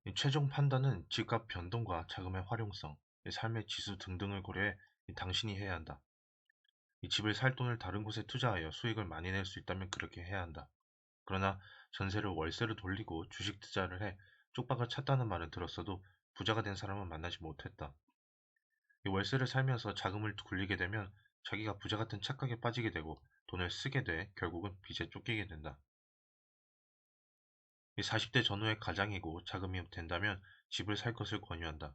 이 최종 판단은 집값 변동과 자금의 활용성, 이 삶의 지수 등등을 고려해 당신이 해야 한다. 이 집을 살 돈을 다른 곳에 투자하여 수익을 많이 낼 수 있다면 그렇게 해야 한다. 그러나 전세를 월세로 돌리고 주식 투자를 해 쪽박을 찼다는 말은 들었어도 부자가 된 사람은 만나지 못했다. 이 월세를 살면서 자금을 굴리게 되면 자기가 부자 같은 착각에 빠지게 되고 돈을 쓰게 돼 결국은 빚에 쫓기게 된다. 이 40대 전후의 가장이고 자금이 된다면 집을 살 것을 권유한다.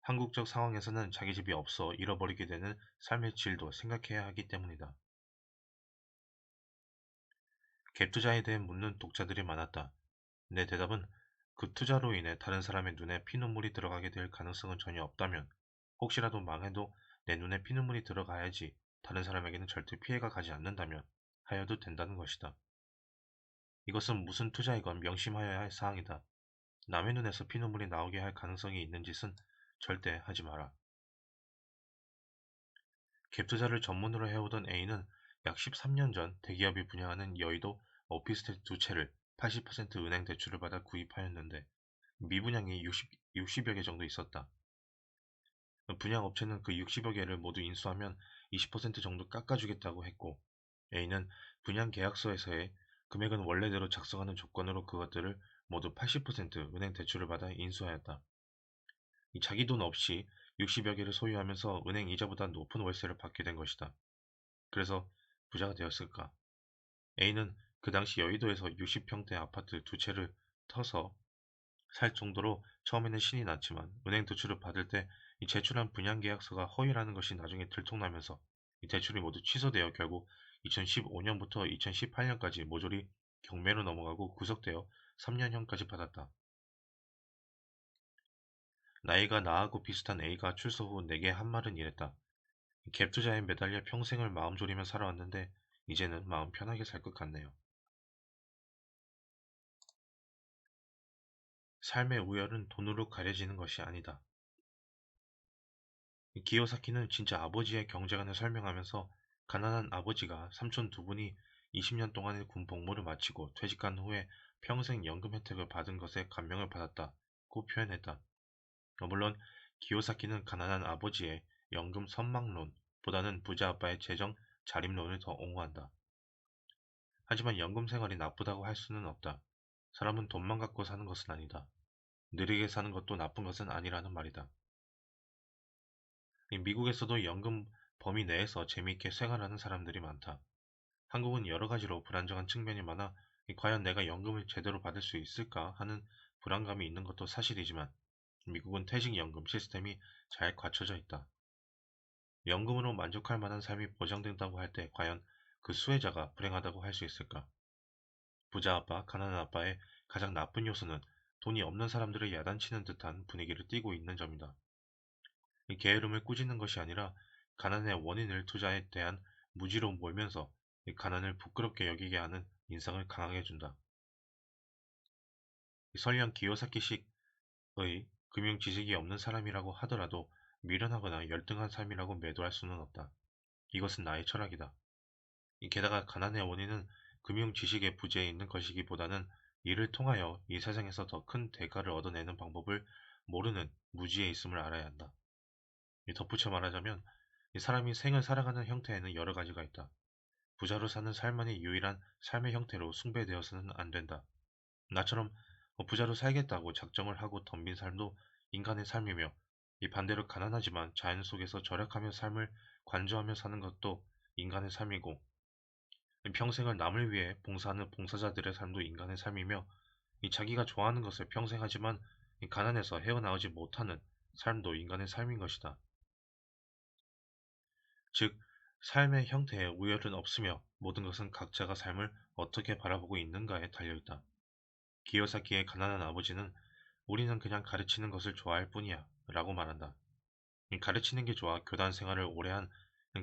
한국적 상황에서는 자기 집이 없어 잃어버리게 되는 삶의 질도 생각해야 하기 때문이다. 갭 투자에 대해 묻는 독자들이 많았다. 내 대답은 그 투자로 인해 다른 사람의 눈에 피눈물이 들어가게 될 가능성은 전혀 없다면, 혹시라도 망해도 내 눈에 피눈물이 들어가야지 다른 사람에게는 절대 피해가 가지 않는다면 하여도 된다는 것이다. 이것은 무슨 투자이건 명심하여야 할 사항이다. 남의 눈에서 피눈물이 나오게 할 가능성이 있는 짓은 절대 하지 마라. 갭 투자를 전문으로 해오던 A는 약 13년 전 대기업이 분양하는 여의도 오피스텔 두 채를 80% 은행 대출을 받아 구입하였는데 미분양이 60여 개 정도 있었다. 분양 업체는 그 60여 개를 모두 인수하면 20% 정도 깎아주겠다고 했고, A는 분양 계약서에서의 금액은 원래대로 작성하는 조건으로 그것들을 모두 80% 은행 대출을 받아 인수하였다. 자기 돈 없이 60여 개를 소유하면서 은행 이자보다 높은 월세를 받게 된 것이다. 그래서 부자가 되었을까? A는 그 당시 여의도에서 60평대 아파트 두 채를 터서 살 정도로 처음에는 신이 났지만 은행 대출을 받을 때 이 제출한 분양계약서가 허위라는 것이 나중에 들통나면서 이 대출이 모두 취소되어 결국 2015년부터 2018년까지 모조리 경매로 넘어가고 구속되어 3년형까지 받았다. 나이가 나하고 비슷한 A가 출소 후 내게 한 말은 이랬다. 갭 투자에 매달려 평생을 마음 졸이며 살아왔는데 이제는 마음 편하게 살 것 같네요. 삶의 우열은 돈으로 가려지는 것이 아니다. 기요사키는 진짜 아버지의 경제관을 설명하면서 가난한 아버지가 삼촌 두 분이 20년 동안의 군 복무를 마치고 퇴직한 후에 평생 연금 혜택을 받은 것에 감명을 받았다고 표현했다. 물론 기요사키는 가난한 아버지의 연금 선망론보다는 부자 아빠의 재정 자립론을 더 옹호한다. 하지만 연금 생활이 나쁘다고 할 수는 없다. 사람은 돈만 갖고 사는 것은 아니다. 느리게 사는 것도 나쁜 것은 아니라는 말이다. 미국에서도 연금 범위 내에서 재미있게 생활하는 사람들이 많다. 한국은 여러 가지로 불안정한 측면이 많아 과연 내가 연금을 제대로 받을 수 있을까 하는 불안감이 있는 것도 사실이지만 미국은 퇴직연금 시스템이 잘 갖춰져 있다. 연금으로 만족할 만한 삶이 보장된다고 할 때 과연 그 수혜자가 불행하다고 할 수 있을까? 부자 아빠, 가난한 아빠의 가장 나쁜 요소는 돈이 없는 사람들을 야단치는 듯한 분위기를 띠고 있는 점이다. 이 게으름을 꾸짖는 것이 아니라 가난의 원인을 투자에 대한 무지로 몰면서 이 가난을 부끄럽게 여기게 하는 인상을 강하게 준다. 설령 기요사키식의 금융 지식이 없는 사람이라고 하더라도 미련하거나 열등한 삶이라고 매도할 수는 없다. 이것은 나의 철학이다. 게다가 가난의 원인은 금융 지식의 부재에 있는 것이기보다는 이를 통하여 이 세상에서 더 큰 대가를 얻어내는 방법을 모르는 무지에 있음을 알아야 한다. 덧붙여 말하자면 이 사람이 생을 살아가는 형태에는 여러 가지가 있다. 부자로 사는 삶만이 유일한 삶의 형태로 숭배되어서는 안 된다. 나처럼 부자로 살겠다고 작정을 하고 덤빈 삶도 인간의 삶이며, 이 반대로 가난하지만 자연 속에서 절약하며 삶을 관조하며 사는 것도 인간의 삶이고, 평생을 남을 위해 봉사하는 봉사자들의 삶도 인간의 삶이며, 이 자기가 좋아하는 것을 평생 하지만 이 가난에서 헤어나오지 못하는 삶도 인간의 삶인 것이다. 즉, 삶의 형태에 우열은 없으며 모든 것은 각자가 삶을 어떻게 바라보고 있는가에 달려있다. 기요사키의 가난한 아버지는 우리는 그냥 가르치는 것을 좋아할 뿐이야 라고 말한다. 가르치는 게 좋아 교단 생활을 오래 한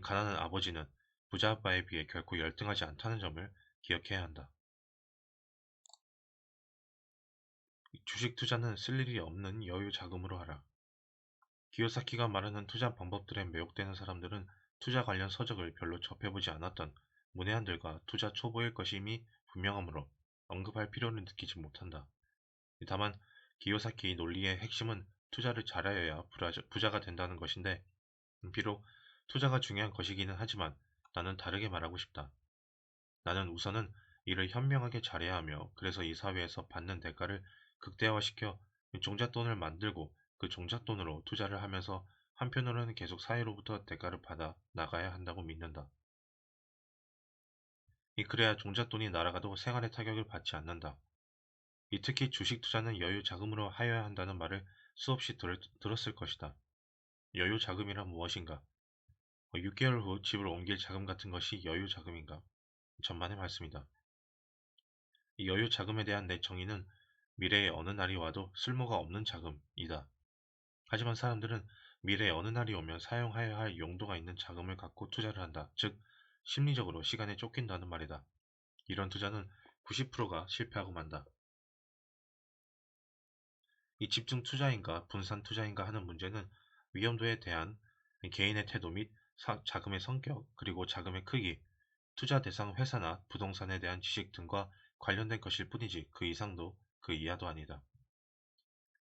가난한 아버지는 부자 아빠에 비해 결코 열등하지 않다는 점을 기억해야 한다. 주식 투자는 쓸 일이 없는 여유 자금으로 하라. 기요사키가 말하는 투자 방법들에 매혹되는 사람들은 투자 관련 서적을 별로 접해보지 않았던 문외한들과 투자 초보일 것임이 분명하므로 언급할 필요를 느끼지 못한다. 다만 기요사키 논리의 핵심은 투자를 잘하여야 부자가 된다는 것인데, 비록 투자가 중요한 것이기는 하지만 나는 다르게 말하고 싶다. 나는 우선은 일을 현명하게 잘해야 하며, 그래서 이 사회에서 받는 대가를 극대화시켜 종잣돈을 만들고 그 종잣돈으로 투자를 하면서 한편으로는 계속 사회로부터 대가를 받아 나가야 한다고 믿는다. 그래야 종잣돈이 날아가도 생활에 타격을 받지 않는다. 특히 주식 투자는 여유 자금으로 하여야 한다는 말을 수없이 들었을 것이다. 여유 자금이란 무엇인가? 6개월 후 집을 옮길 자금 같은 것이 여유 자금인가? 천만의 말씀이다. 이 여유 자금에 대한 내 정의는 미래의 어느 날이 와도 쓸모가 없는 자금이다. 하지만 사람들은 미래의 어느 날이 오면 사용하여야 할 용도가 있는 자금을 갖고 투자를 한다. 즉, 심리적으로 시간에 쫓긴다는 말이다. 이런 투자는 90%가 실패하고 만다. 이 집중 투자인가 분산 투자인가 하는 문제는 위험도에 대한 개인의 태도 및 자금의 성격, 그리고 자금의 크기, 투자 대상 회사나 부동산에 대한 지식 등과 관련된 것일 뿐이지 그 이상도 그 이하도 아니다.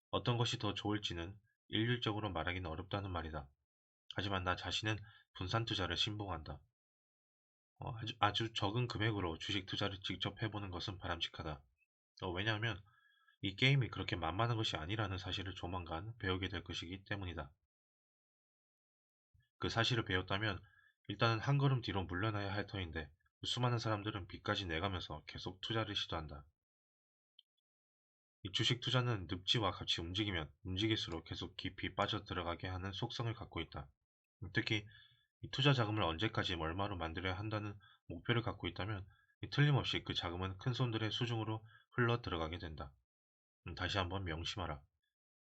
어떤 것이 더 좋을지는 일률적으로 말하기는 어렵다는 말이다. 하지만 나 자신은 분산 투자를 신봉한다. 아주 적은 금액으로 주식 투자를 직접 해보는 것은 바람직하다. 왜냐하면 이 게임이 그렇게 만만한 것이 아니라는 사실을 조만간 배우게 될 것이기 때문이다. 그 사실을 배웠다면 일단은 한 걸음 뒤로 물러나야 할 터인데, 수많은 사람들은 빚까지 내가면서 계속 투자를 시도한다. 이 주식 투자는 늪지와 같이 움직이면 움직일수록 계속 깊이 빠져들어가게 하는 속성을 갖고 있다. 특히 이 투자 자금을 언제까지 얼마로 만들어야 한다는 목표를 갖고 있다면 틀림없이 그 자금은 큰 손들의 수중으로 흘러 들어가게 된다. 다시 한번 명심하라.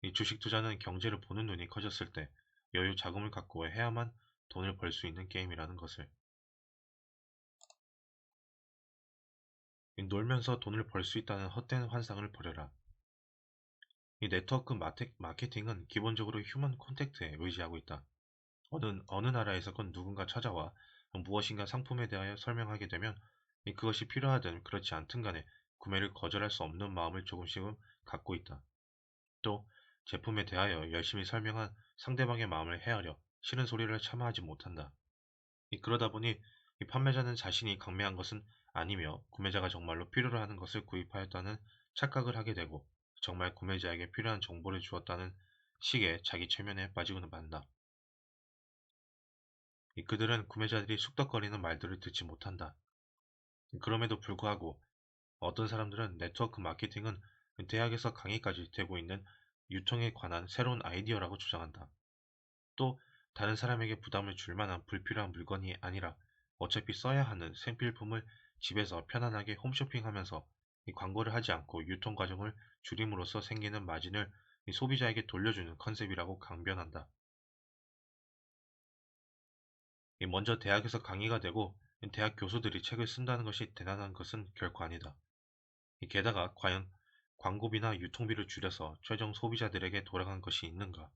이 주식 투자는 경제를 보는 눈이 커졌을 때 여유 자금을 갖고 해야만 돈을 벌 수 있는 게임이라는 것을. 놀면서 돈을 벌 수 있다는 헛된 환상을 버려라. 이 네트워크 마케팅은 기본적으로 휴먼 콘택트에 의지하고 있다. 어느 나라에서건 누군가 찾아와 무엇인가 상품에 대하여 설명하게 되면 그것이 필요하든 그렇지 않든 간에 구매를 거절할 수 없는 마음을 조금씩은 갖고 있다. 또 제품에 대하여 열심히 설명한 상대방의 마음을 헤아려 싫은 소리를 참아 하지 못한다. 그러다 보니 이 판매자는 자신이 강매한 것은 아니며 구매자가 정말로 필요로 하는 것을 구입하였다는 착각을 하게 되고, 정말 구매자에게 필요한 정보를 주었다는 식의 자기 최면에 빠지고는 만다. 그들은 구매자들이 쑥덕거리는 말들을 듣지 못한다. 그럼에도 불구하고 어떤 사람들은 네트워크 마케팅은 대학에서 강의까지 되고 있는 유통에 관한 새로운 아이디어라고 주장한다. 또 다른 사람에게 부담을 줄 만한 불필요한 물건이 아니라 어차피 써야 하는 생필품을 집에서 편안하게 홈쇼핑하면서 광고를 하지 않고 유통 과정을 줄임으로써 생기는 마진을 소비자에게 돌려주는 컨셉이라고 강변한다. 먼저 대학에서 강의가 되고 대학 교수들이 책을 쓴다는 것이 대단한 것은 결코 아니다. 게다가 과연 광고비나 유통비를 줄여서 최종 소비자들에게 돌아간 것이 있는가?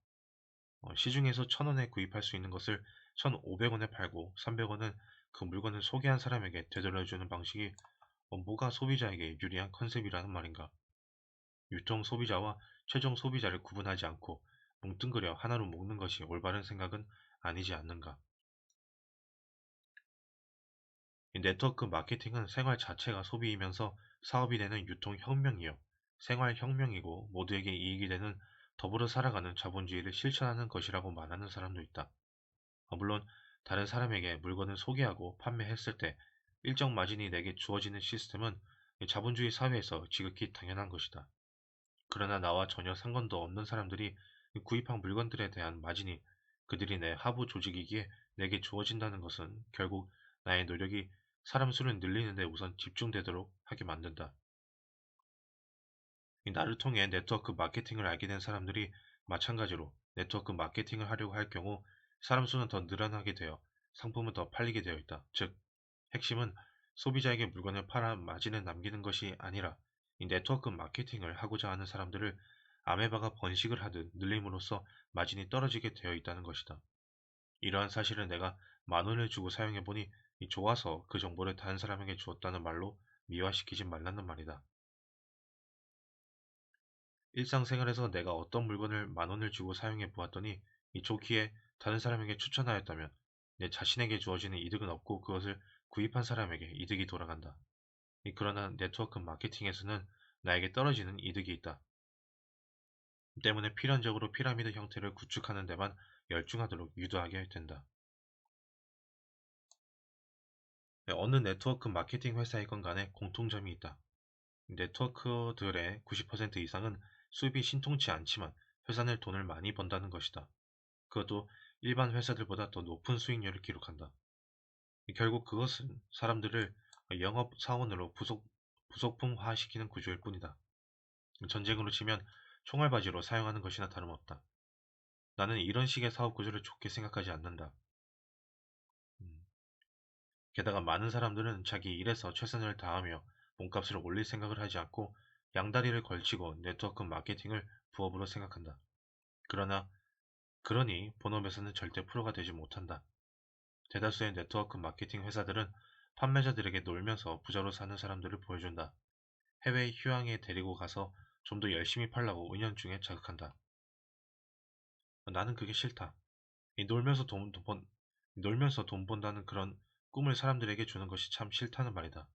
시중에서 1,000원에 구입할 수 있는 것을 1,500원에 팔고 300원은 그 물건을 소개한 사람에게 되돌려주는 방식이 뭐가 소비자에게 유리한 컨셉이라는 말인가? 유통 소비자와 최종 소비자를 구분하지 않고 뭉뚱그려 하나로 묶는 것이 올바른 생각은 아니지 않는가? 이 네트워크 마케팅은 생활 자체가 소비이면서 사업이 되는 유통혁명이요. 생활혁명이고 모두에게 이익이 되는 더불어 살아가는 자본주의를 실천하는 것이라고 말하는 사람도 있다. 물론 다른 사람에게 물건을 소개하고 판매했을 때 일정 마진이 내게 주어지는 시스템은 자본주의 사회에서 지극히 당연한 것이다. 그러나 나와 전혀 상관도 없는 사람들이 구입한 물건들에 대한 마진이 그들이 내 하부 조직이기에 내게 주어진다는 것은 결국 나의 노력이 사람 수를 늘리는 데 우선 집중되도록 하게 만든다. 나를 통해 네트워크 마케팅을 알게 된 사람들이 마찬가지로 네트워크 마케팅을 하려고 할 경우 사람 수는 더 늘어나게 되어 상품은 더 팔리게 되어 있다. 즉, 핵심은 소비자에게 물건을 팔아 마진을 남기는 것이 아니라 이 네트워크 마케팅을 하고자 하는 사람들을 아메바가 번식을 하듯 늘림으로써 마진이 떨어지게 되어 있다는 것이다. 이러한 사실을 내가 10,000원을 주고 사용해보니 좋아서 그 정보를 다른 사람에게 주었다는 말로 미화시키지 말라는 말이다. 일상생활에서 내가 어떤 물건을 만 원을 주고 사용해 보았더니 이 좋기에 다른 사람에게 추천하였다면 내 자신에게 주어지는 이득은 없고 그것을 구입한 사람에게 이득이 돌아간다. 그러나 네트워크 마케팅에서는 나에게 떨어지는 이득이 있다. 때문에 필연적으로 피라미드 형태를 구축하는 데만 열중하도록 유도하게 된다. 어느 네트워크 마케팅 회사이건 간에 공통점이 있다. 네트워크들의 90% 이상은 수입이 신통치 않지만 회사 내 돈을 많이 번다는 것이다. 그것도 일반 회사들보다 더 높은 수익률을 기록한다. 결국 그것은 사람들을 영업 사원으로 부속품화시키는 구조일 뿐이다. 전쟁으로 치면 총알바지로 사용하는 것이나 다름없다. 나는 이런 식의 사업 구조를 좋게 생각하지 않는다. 음, 게다가 많은 사람들은 자기 일에서 최선을 다하며 몸값을 올릴 생각을 하지 않고 양다리를 걸치고 네트워크 마케팅을 부업으로 생각한다. 그러니 본업에서는 절대 프로가 되지 못한다. 대다수의 네트워크 마케팅 회사들은 판매자들에게 놀면서 부자로 사는 사람들을 보여준다. 해외 휴양에 데리고 가서 좀 더 열심히 팔라고 은연중에 자극한다. 나는 그게 싫다. 이 놀면서 돈 번다는 그런 꿈을 사람들에게 주는 것이 참 싫다는 말이다.